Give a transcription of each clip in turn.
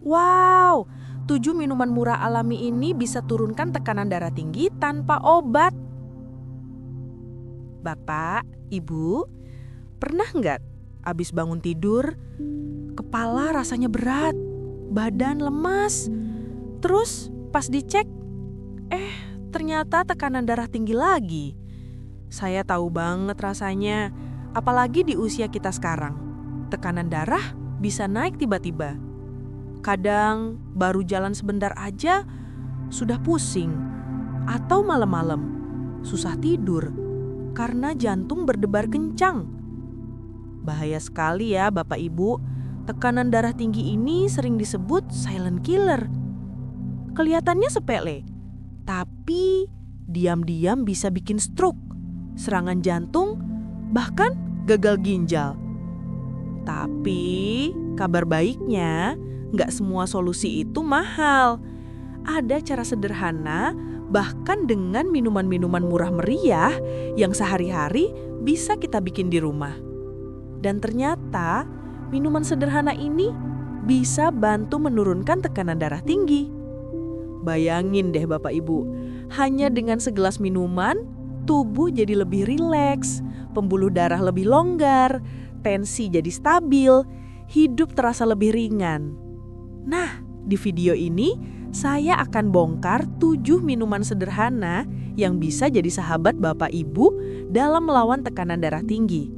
Wow, 7 minuman murah alami ini bisa turunkan tekanan darah tinggi tanpa obat. Bapak, Ibu, pernah nggak abis bangun tidur, kepala rasanya berat, badan lemas, terus pas dicek, ternyata tekanan darah tinggi lagi. Saya tahu banget rasanya, apalagi di usia kita sekarang. Tekanan darah bisa naik tiba-tiba. Kadang baru jalan sebentar aja sudah pusing, atau malam-malam susah tidur karena jantung berdebar kencang. Bahaya sekali ya Bapak Ibu, tekanan darah tinggi ini sering disebut silent killer. Kelihatannya sepele, tapi diam-diam bisa bikin stroke, serangan jantung, bahkan gagal ginjal. Tapi kabar baiknya, nggak semua solusi itu mahal. Ada cara sederhana, bahkan dengan minuman-minuman murah meriah yang sehari-hari bisa kita bikin di rumah. Dan ternyata minuman sederhana ini bisa bantu menurunkan tekanan darah tinggi. Bayangin deh Bapak Ibu, hanya dengan segelas minuman, tubuh jadi lebih rileks, pembuluh darah lebih longgar, tensi jadi stabil, hidup terasa lebih ringan. Nah, di video ini saya akan bongkar 7 minuman sederhana yang bisa jadi sahabat Bapak Ibu dalam melawan tekanan darah tinggi.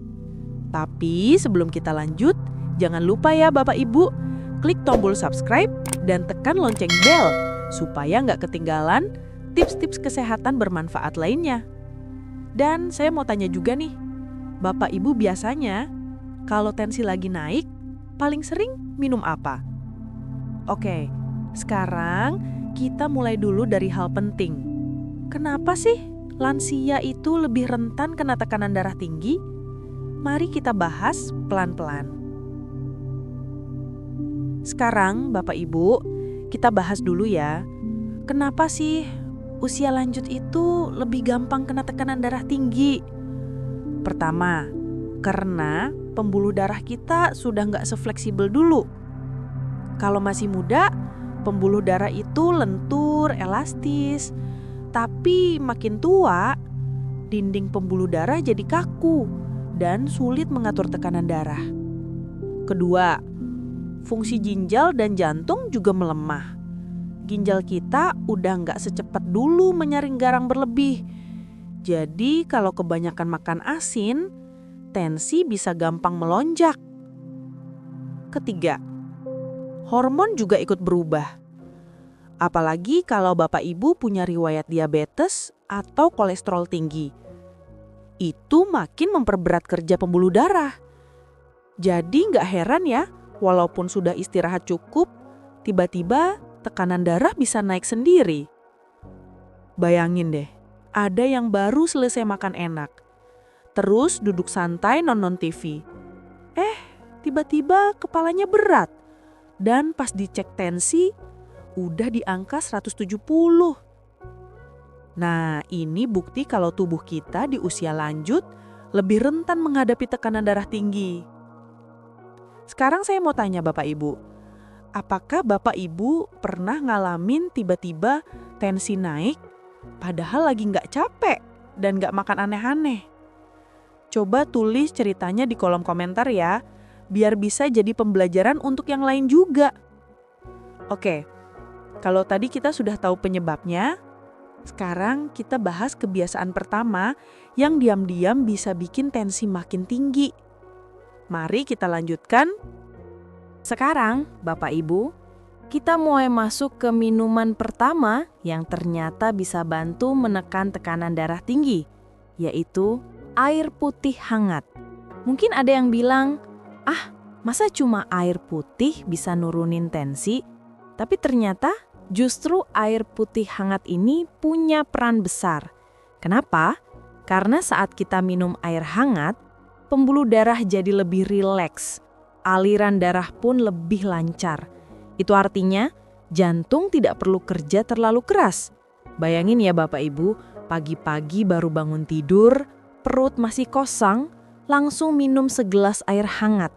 Tapi sebelum kita lanjut, jangan lupa ya Bapak Ibu, klik tombol subscribe dan tekan lonceng bel supaya nggak ketinggalan tips-tips kesehatan bermanfaat lainnya. Dan saya mau tanya juga nih, Bapak Ibu biasanya kalau tensi lagi naik, paling sering minum apa? Oke, sekarang kita mulai dulu dari hal penting. Kenapa sih lansia itu lebih rentan kena tekanan darah tinggi? Mari kita bahas pelan-pelan. Sekarang Bapak Ibu, kita bahas dulu ya. Kenapa sih usia lanjut itu lebih gampang kena tekanan darah tinggi? Pertama, karena pembuluh darah kita sudah nggak sefleksibel dulu. Kalau masih muda, pembuluh darah itu lentur, elastis. Tapi makin tua, dinding pembuluh darah jadi kaku dan sulit mengatur tekanan darah. Kedua, fungsi ginjal dan jantung juga melemah. Ginjal kita udah nggak secepat dulu menyaring garam berlebih. Jadi kalau kebanyakan makan asin, tensi bisa gampang melonjak. Ketiga, hormon juga ikut berubah. Apalagi kalau Bapak Ibu punya riwayat diabetes atau kolesterol tinggi. Itu makin memperberat kerja pembuluh darah. Jadi nggak heran ya, walaupun sudah istirahat cukup, tiba-tiba tekanan darah bisa naik sendiri. Bayangin deh, ada yang baru selesai makan enak, terus duduk santai nonton TV. Tiba-tiba kepalanya berat. Dan pas dicek tensi, udah di angka 170. Nah, ini bukti kalau tubuh kita di usia lanjut lebih rentan menghadapi tekanan darah tinggi. Sekarang saya mau tanya Bapak Ibu, apakah Bapak Ibu pernah ngalamin tiba-tiba tensi naik padahal lagi nggak capek dan nggak makan aneh-aneh? Coba tulis ceritanya di kolom komentar ya, biar bisa jadi pembelajaran untuk yang lain juga. Oke, kalau tadi kita sudah tahu penyebabnya, sekarang kita bahas kebiasaan pertama yang diam-diam bisa bikin tensi makin tinggi. Mari kita lanjutkan. Sekarang, Bapak Ibu, kita mulai masuk ke minuman pertama yang ternyata bisa bantu menekan tekanan darah tinggi, yaitu air putih hangat. Mungkin ada yang bilang, masa cuma air putih bisa nurunin tensi? Tapi ternyata justru air putih hangat ini punya peran besar. Kenapa? Karena saat kita minum air hangat, pembuluh darah jadi lebih rileks. Aliran darah pun lebih lancar. Itu artinya jantung tidak perlu kerja terlalu keras. Bayangin ya Bapak Ibu, pagi-pagi baru bangun tidur, perut masih kosong, langsung minum segelas air hangat.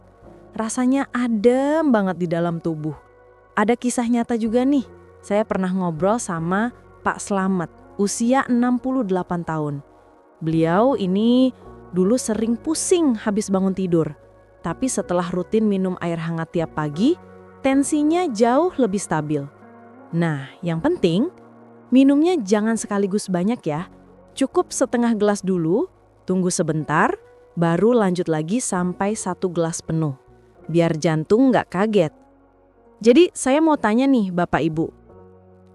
Rasanya adem banget di dalam tubuh. Ada kisah nyata juga nih. Saya pernah ngobrol sama Pak Slamet, usia 68 tahun. Beliau ini dulu sering pusing habis bangun tidur. Tapi setelah rutin minum air hangat tiap pagi, tensinya jauh lebih stabil. Nah, yang penting, minumnya jangan sekaligus banyak ya. Cukup setengah gelas dulu, tunggu sebentar, baru lanjut lagi sampai 1 gelas penuh. Biar jantung nggak kaget. Jadi saya mau tanya nih Bapak Ibu,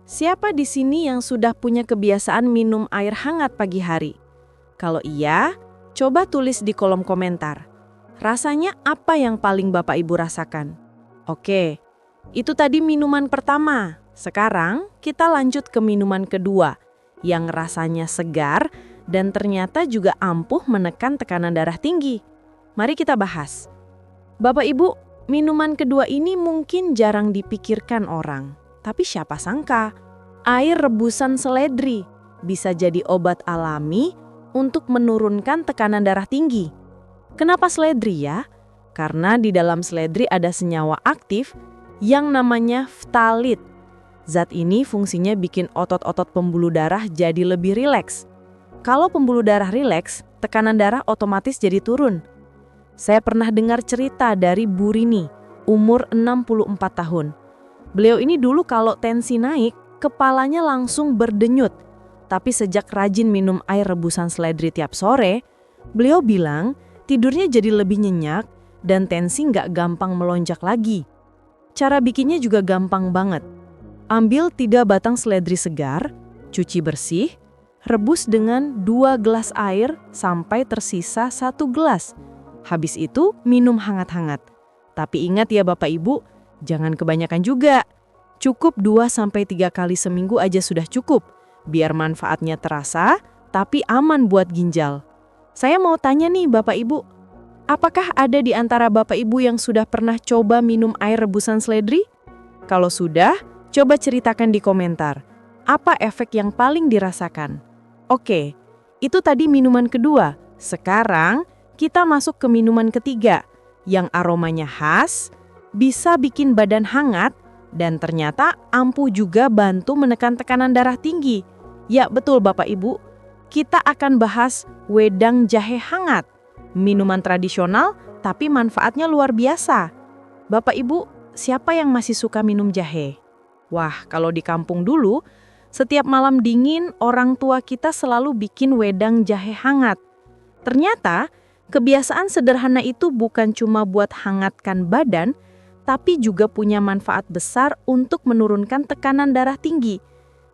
siapa di sini yang sudah punya kebiasaan minum air hangat pagi hari? Kalau iya, coba tulis di kolom komentar. Rasanya apa yang paling Bapak Ibu rasakan? Oke, itu tadi minuman pertama. Sekarang kita lanjut ke minuman kedua, yang rasanya segar dan ternyata juga ampuh menekan tekanan darah tinggi. Mari kita bahas. Bapak Ibu, minuman kedua ini mungkin jarang dipikirkan orang. Tapi siapa sangka, air rebusan seledri bisa jadi obat alami untuk menurunkan tekanan darah tinggi. Kenapa seledri ya? Karena di dalam seledri ada senyawa aktif yang namanya ftalit. Zat ini fungsinya bikin otot-otot pembuluh darah jadi lebih rileks. Kalau pembuluh darah rileks, tekanan darah otomatis jadi turun. Saya pernah dengar cerita dari Bu Rini, umur 64 tahun. Beliau ini dulu kalau tensi naik, kepalanya langsung berdenyut. Tapi sejak rajin minum air rebusan seledri tiap sore, beliau bilang tidurnya jadi lebih nyenyak dan tensi nggak gampang melonjak lagi. Cara bikinnya juga gampang banget. Ambil 3 batang seledri segar, cuci bersih, rebus dengan 2 gelas air sampai tersisa 1 gelas. Habis itu minum hangat-hangat. Tapi ingat ya Bapak Ibu, jangan kebanyakan juga. Cukup 2-3 kali seminggu aja sudah cukup. Biar manfaatnya terasa, tapi aman buat ginjal. Saya mau tanya nih Bapak Ibu, apakah ada di antara Bapak Ibu yang sudah pernah coba minum air rebusan seledri? Kalau sudah, coba ceritakan di komentar. Apa efek yang paling dirasakan? Oke, itu tadi minuman kedua. Sekarang kita masuk ke minuman ketiga, yang aromanya khas, bisa bikin badan hangat, dan ternyata ampuh juga bantu menekan tekanan darah tinggi. Ya betul Bapak Ibu, kita akan bahas wedang jahe hangat. Minuman tradisional, tapi manfaatnya luar biasa. Bapak Ibu, siapa yang masih suka minum jahe? Wah, kalau di kampung dulu, setiap malam dingin orang tua kita selalu bikin wedang jahe hangat. Ternyata, kebiasaan sederhana itu bukan cuma buat hangatkan badan, tapi juga punya manfaat besar untuk menurunkan tekanan darah tinggi.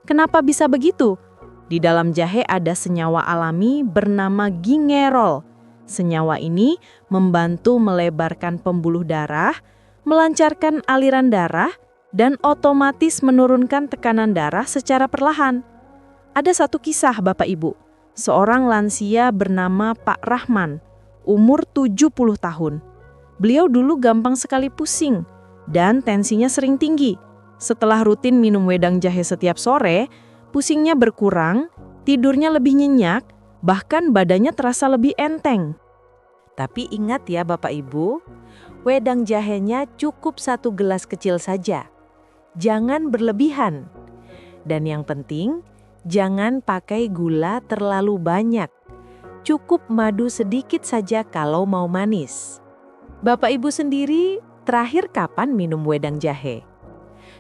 Kenapa bisa begitu? Di dalam jahe ada senyawa alami bernama gingerol. Senyawa ini membantu melebarkan pembuluh darah, melancarkan aliran darah, dan otomatis menurunkan tekanan darah secara perlahan. Ada satu kisah Bapak Ibu, seorang lansia bernama Pak Rahman, umur 70 tahun. Beliau dulu gampang sekali pusing dan tensinya sering tinggi. Setelah rutin minum wedang jahe setiap sore, pusingnya berkurang, tidurnya lebih nyenyak, bahkan badannya terasa lebih enteng. Tapi ingat ya Bapak Ibu, wedang jahenya cukup 1 gelas kecil saja. Jangan berlebihan. Dan yang penting, jangan pakai gula terlalu banyak. Cukup madu sedikit saja kalau mau manis. Bapak Ibu sendiri terakhir kapan minum wedang jahe?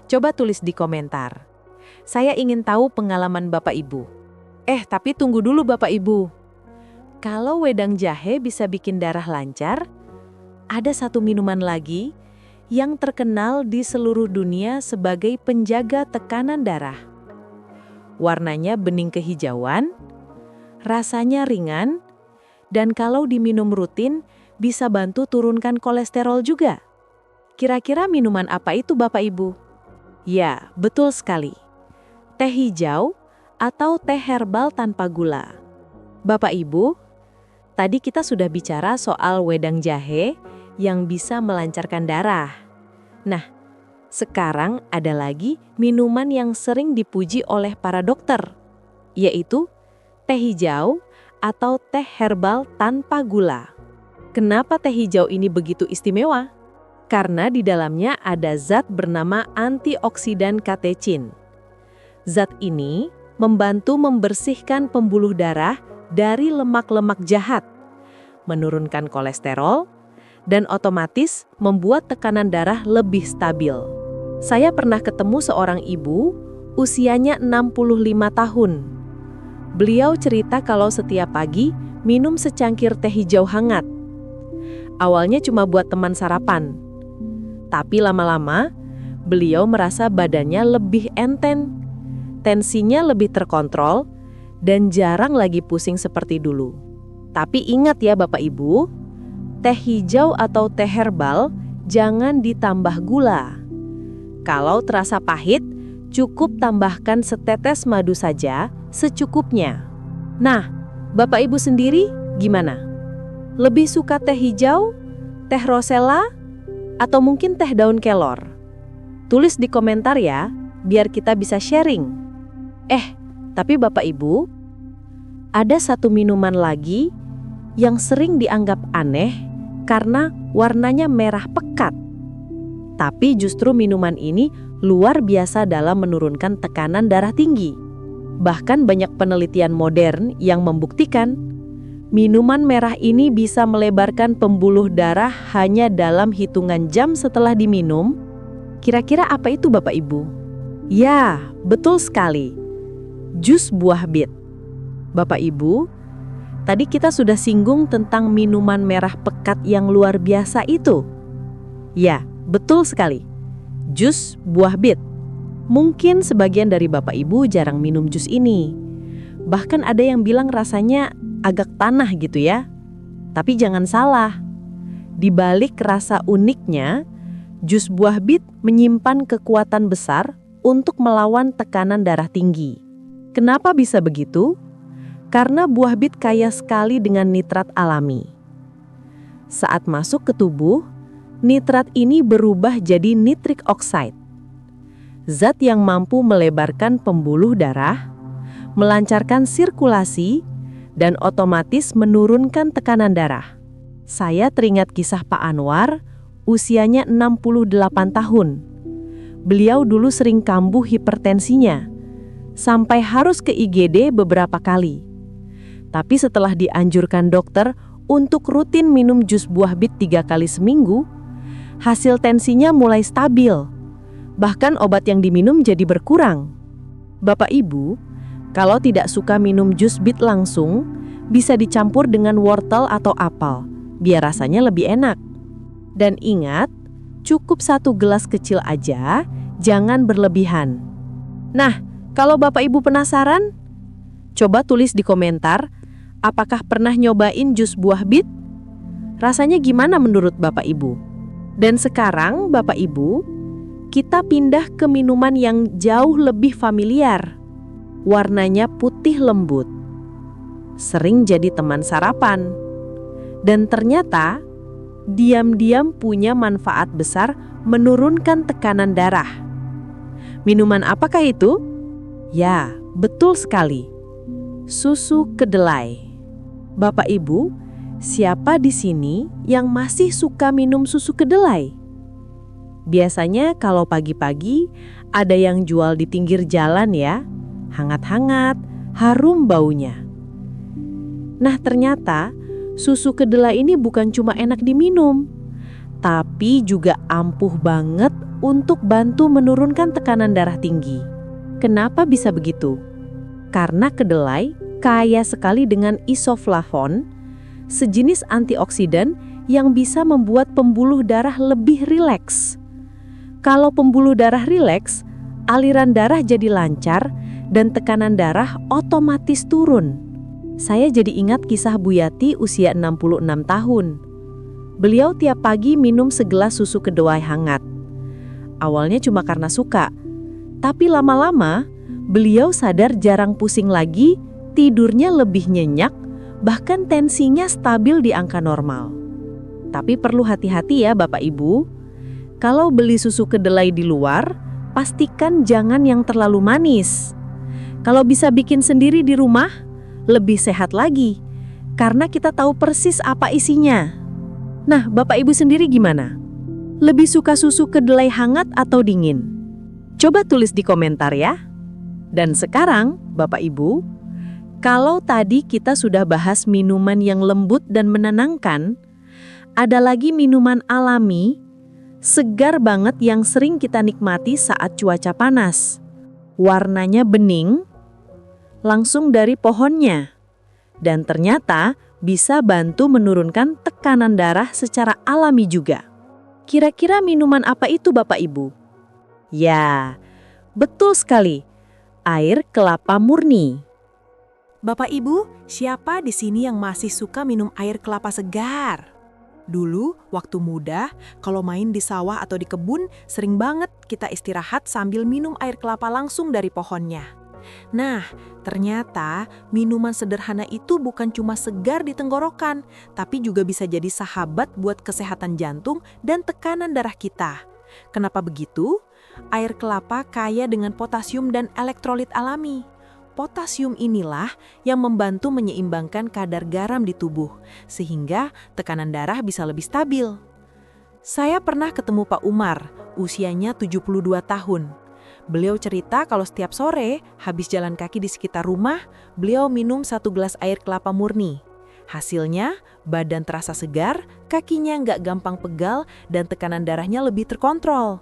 Coba tulis di komentar. Saya ingin tahu pengalaman Bapak Ibu. Tapi tunggu dulu Bapak Ibu. Kalau wedang jahe bisa bikin darah lancar, ada satu minuman lagi yang terkenal di seluruh dunia sebagai penjaga tekanan darah. Warnanya bening kehijauan, rasanya ringan, dan kalau diminum rutin bisa bantu turunkan kolesterol juga. Kira-kira minuman apa itu Bapak Ibu? Ya, betul sekali. Teh hijau atau teh herbal tanpa gula. Bapak Ibu, tadi kita sudah bicara soal wedang jahe yang bisa melancarkan darah. Nah, sekarang ada lagi minuman yang sering dipuji oleh para dokter, yaitu teh hijau atau teh herbal tanpa gula. Kenapa teh hijau ini begitu istimewa? Karena di dalamnya ada zat bernama antioksidan katechin. Zat ini membantu membersihkan pembuluh darah dari lemak-lemak jahat, menurunkan kolesterol, dan otomatis membuat tekanan darah lebih stabil. Saya pernah ketemu seorang ibu, usianya 65 tahun. Beliau cerita kalau setiap pagi minum secangkir teh hijau hangat. Awalnya cuma buat teman sarapan. Tapi lama-lama, beliau merasa badannya lebih enteng, tensinya lebih terkontrol, dan jarang lagi pusing seperti dulu. Tapi ingat ya Bapak Ibu, teh hijau atau teh herbal jangan ditambah gula. Kalau terasa pahit, cukup tambahkan setetes madu saja secukupnya. Nah, Bapak Ibu sendiri gimana? Lebih suka teh hijau, teh rosella, atau mungkin teh daun kelor? Tulis di komentar ya, biar kita bisa sharing. Tapi Bapak Ibu, ada satu minuman lagi yang sering dianggap aneh karena warnanya merah pekat. Tapi justru minuman ini luar biasa dalam menurunkan tekanan darah tinggi. Bahkan banyak penelitian modern yang membuktikan minuman merah ini bisa melebarkan pembuluh darah hanya dalam hitungan jam setelah diminum. Kira-kira apa itu Bapak Ibu? Ya, betul sekali. Jus buah bit. Bapak Ibu, tadi kita sudah singgung tentang minuman merah pekat yang luar biasa itu. Ya, betul sekali. Jus buah bit. Mungkin sebagian dari Bapak Ibu jarang minum jus ini. Bahkan ada yang bilang rasanya agak tanah gitu ya. Tapi jangan salah. Di balik rasa uniknya, jus buah bit menyimpan kekuatan besar untuk melawan tekanan darah tinggi. Kenapa bisa begitu? Karena buah bit kaya sekali dengan nitrat alami. Saat masuk ke tubuh, nitrat ini berubah jadi nitric oxide. Zat yang mampu melebarkan pembuluh darah, melancarkan sirkulasi, dan otomatis menurunkan tekanan darah. Saya teringat kisah Pak Anwar, usianya 68 tahun. Beliau dulu sering kambuh hipertensinya, sampai harus ke IGD beberapa kali. Tapi setelah dianjurkan dokter untuk rutin minum jus buah bit 3 kali seminggu, hasil tensinya mulai stabil. Bahkan obat yang diminum jadi berkurang. Bapak Ibu, kalau tidak suka minum jus bit langsung, bisa dicampur dengan wortel atau apel, biar rasanya lebih enak. Dan ingat, cukup 1 gelas kecil aja, jangan berlebihan. Nah, kalau Bapak Ibu penasaran, coba tulis di komentar, apakah pernah nyobain jus buah bit? Rasanya gimana menurut Bapak Ibu? Dan sekarang Bapak Ibu, kita pindah ke minuman yang jauh lebih familiar. Warnanya putih lembut. Sering jadi teman sarapan. Dan ternyata, diam-diam punya manfaat besar menurunkan tekanan darah. Minuman apakah itu? Ya, betul sekali. Susu kedelai. Bapak Ibu, siapa di sini yang masih suka minum susu kedelai? Biasanya kalau pagi-pagi ada yang jual di pinggir jalan ya, hangat-hangat, harum baunya. Nah ternyata susu kedelai ini bukan cuma enak diminum, tapi juga ampuh banget untuk bantu menurunkan tekanan darah tinggi. Kenapa bisa begitu? Karena kedelai kaya sekali dengan isoflavon, sejenis antioksidan yang bisa membuat pembuluh darah lebih rileks. Kalau pembuluh darah rileks, aliran darah jadi lancar dan tekanan darah otomatis turun. Saya jadi ingat kisah Bu Yati usia 66 tahun. Beliau tiap pagi minum segelas susu kedelai hangat. Awalnya cuma karena suka, tapi lama-lama beliau sadar jarang pusing lagi, tidurnya lebih nyenyak, bahkan tensinya stabil di angka normal. Tapi perlu hati-hati ya Bapak Ibu. Kalau beli susu kedelai di luar, pastikan jangan yang terlalu manis. Kalau bisa bikin sendiri di rumah, lebih sehat lagi, karena kita tahu persis apa isinya. Nah, Bapak Ibu sendiri gimana? Lebih suka susu kedelai hangat atau dingin? Coba tulis di komentar ya. Dan sekarang, Bapak Ibu, kalau tadi kita sudah bahas minuman yang lembut dan menenangkan, ada lagi minuman alami, segar banget yang sering kita nikmati saat cuaca panas. Warnanya bening, langsung dari pohonnya. Dan ternyata bisa bantu menurunkan tekanan darah secara alami juga. Kira-kira minuman apa itu Bapak Ibu? Ya, betul sekali. Air kelapa murni. Bapak Ibu, siapa di sini yang masih suka minum air kelapa segar? Dulu, waktu muda, kalau main di sawah atau di kebun, sering banget kita istirahat sambil minum air kelapa langsung dari pohonnya. Nah, ternyata minuman sederhana itu bukan cuma segar di tenggorokan, tapi juga bisa jadi sahabat buat kesehatan jantung dan tekanan darah kita. Kenapa begitu? Air kelapa kaya dengan potasium dan elektrolit alami. Potasium inilah yang membantu menyeimbangkan kadar garam di tubuh, sehingga tekanan darah bisa lebih stabil. Saya pernah ketemu Pak Umar, usianya 72 tahun. Beliau cerita kalau setiap sore, habis jalan kaki di sekitar rumah, beliau minum 1 gelas air kelapa murni. Hasilnya, badan terasa segar, kakinya nggak gampang pegal, dan tekanan darahnya lebih terkontrol.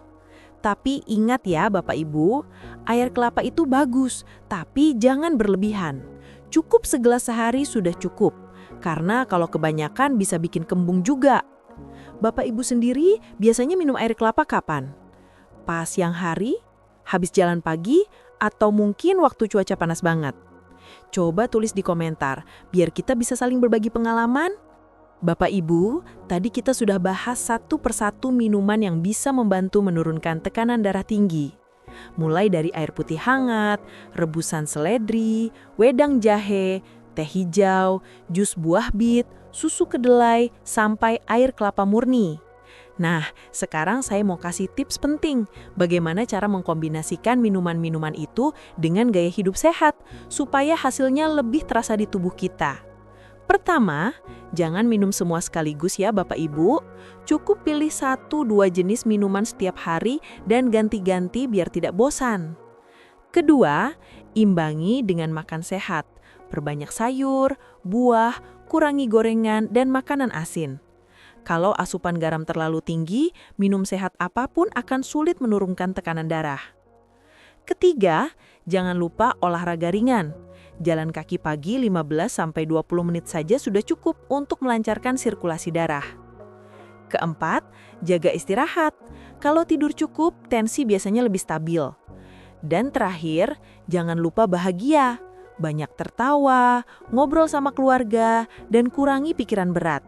Tapi ingat ya Bapak Ibu, air kelapa itu bagus, tapi jangan berlebihan. Cukup segelas sehari sudah cukup, karena kalau kebanyakan bisa bikin kembung juga. Bapak Ibu sendiri biasanya minum air kelapa kapan? Pas siang hari, habis jalan pagi, atau mungkin waktu cuaca panas banget? Coba tulis di komentar, biar kita bisa saling berbagi pengalaman. Bapak Ibu, tadi kita sudah bahas satu persatu minuman yang bisa membantu menurunkan tekanan darah tinggi. Mulai dari air putih hangat, rebusan seledri, wedang jahe, teh hijau, jus buah bit, susu kedelai, sampai air kelapa murni. Nah, sekarang saya mau kasih tips penting bagaimana cara mengkombinasikan minuman-minuman itu dengan gaya hidup sehat supaya hasilnya lebih terasa di tubuh kita. Pertama, jangan minum semua sekaligus ya Bapak Ibu. Cukup pilih 1-2 jenis minuman setiap hari dan ganti-ganti biar tidak bosan. Kedua, imbangi dengan makan sehat. Perbanyak sayur, buah, kurangi gorengan, dan makanan asin. Kalau asupan garam terlalu tinggi, minum sehat apapun akan sulit menurunkan tekanan darah. Ketiga, jangan lupa olahraga ringan. Jalan kaki pagi 15-20 menit saja sudah cukup untuk melancarkan sirkulasi darah. Keempat, jaga istirahat. Kalau tidur cukup, tensi biasanya lebih stabil. Dan terakhir, jangan lupa bahagia. Banyak tertawa, ngobrol sama keluarga, dan kurangi pikiran berat.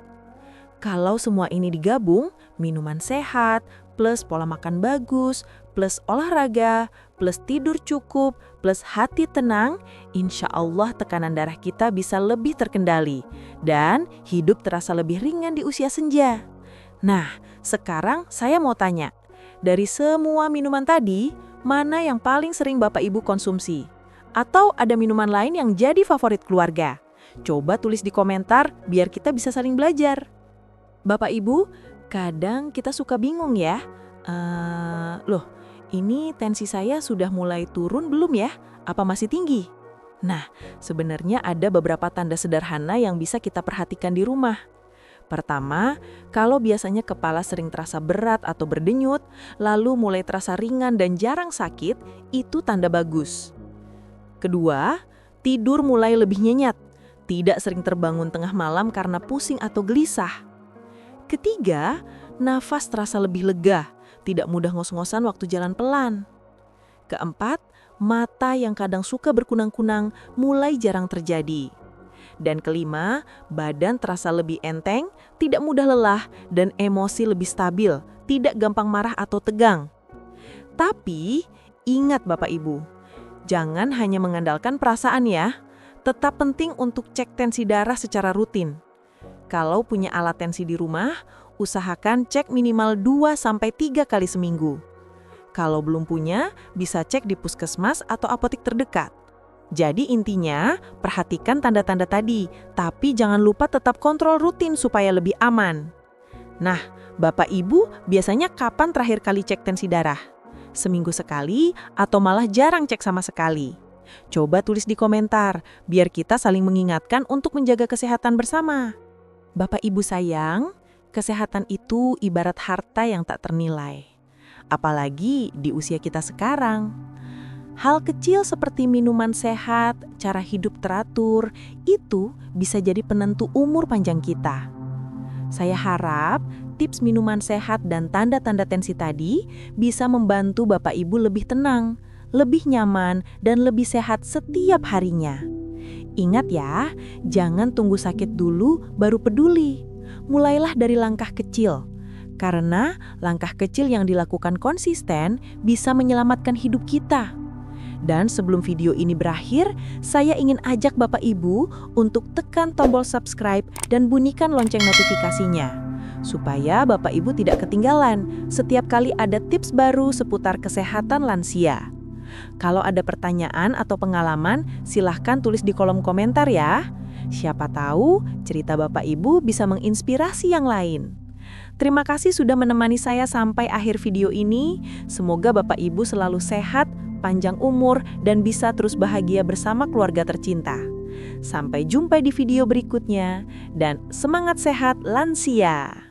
Kalau semua ini digabung, minuman sehat, plus pola makan bagus, plus olahraga, plus tidur cukup, plus hati tenang, insya Allah tekanan darah kita bisa lebih terkendali dan hidup terasa lebih ringan di usia senja. Nah, sekarang saya mau tanya, dari semua minuman tadi, mana yang paling sering Bapak Ibu konsumsi? Atau ada minuman lain yang jadi favorit keluarga? Coba tulis di komentar biar kita bisa saling belajar. Bapak Ibu, kadang kita suka bingung ya. Ini tensi saya sudah mulai turun belum ya? Apa masih tinggi? Nah, sebenarnya ada beberapa tanda sederhana yang bisa kita perhatikan di rumah. Pertama, kalau biasanya kepala sering terasa berat atau berdenyut, lalu mulai terasa ringan dan jarang sakit, itu tanda bagus. Kedua, tidur mulai lebih nyenyak, tidak sering terbangun tengah malam karena pusing atau gelisah. Ketiga, nafas terasa lebih lega, tidak mudah ngos-ngosan waktu jalan pelan. Keempat, mata yang kadang suka berkunang-kunang mulai jarang terjadi. Dan kelima, badan terasa lebih enteng, tidak mudah lelah, dan emosi lebih stabil, tidak gampang marah atau tegang. Tapi, ingat Bapak Ibu, jangan hanya mengandalkan perasaan ya. Tetap penting untuk cek tensi darah secara rutin. Kalau punya alat tensi di rumah, usahakan cek minimal 2-3 kali seminggu. Kalau belum punya, bisa cek di puskesmas atau apotek terdekat. Jadi intinya, perhatikan tanda-tanda tadi, tapi jangan lupa tetap kontrol rutin supaya lebih aman. Nah, Bapak Ibu biasanya kapan terakhir kali cek tensi darah? Seminggu sekali atau malah jarang cek sama sekali? Coba tulis di komentar, biar kita saling mengingatkan untuk menjaga kesehatan bersama. Bapak Ibu sayang, kesehatan itu ibarat harta yang tak ternilai. Apalagi di usia kita sekarang. Hal kecil seperti minuman sehat, cara hidup teratur, itu bisa jadi penentu umur panjang kita. Saya harap tips minuman sehat dan tanda-tanda tensi tadi bisa membantu Bapak Ibu lebih tenang, lebih nyaman, dan lebih sehat setiap harinya. Ingat ya, jangan tunggu sakit dulu baru peduli. Mulailah dari langkah kecil, karena langkah kecil yang dilakukan konsisten bisa menyelamatkan hidup kita. Dan sebelum video ini berakhir, saya ingin ajak Bapak Ibu untuk tekan tombol subscribe dan bunyikan lonceng notifikasinya, supaya Bapak Ibu tidak ketinggalan setiap kali ada tips baru seputar kesehatan lansia. Kalau ada pertanyaan atau pengalaman, silahkan tulis di kolom komentar ya. Siapa tahu cerita Bapak Ibu bisa menginspirasi yang lain. Terima kasih sudah menemani saya sampai akhir video ini. Semoga Bapak Ibu selalu sehat, panjang umur, dan bisa terus bahagia bersama keluarga tercinta. Sampai jumpa di video berikutnya, dan semangat sehat lansia!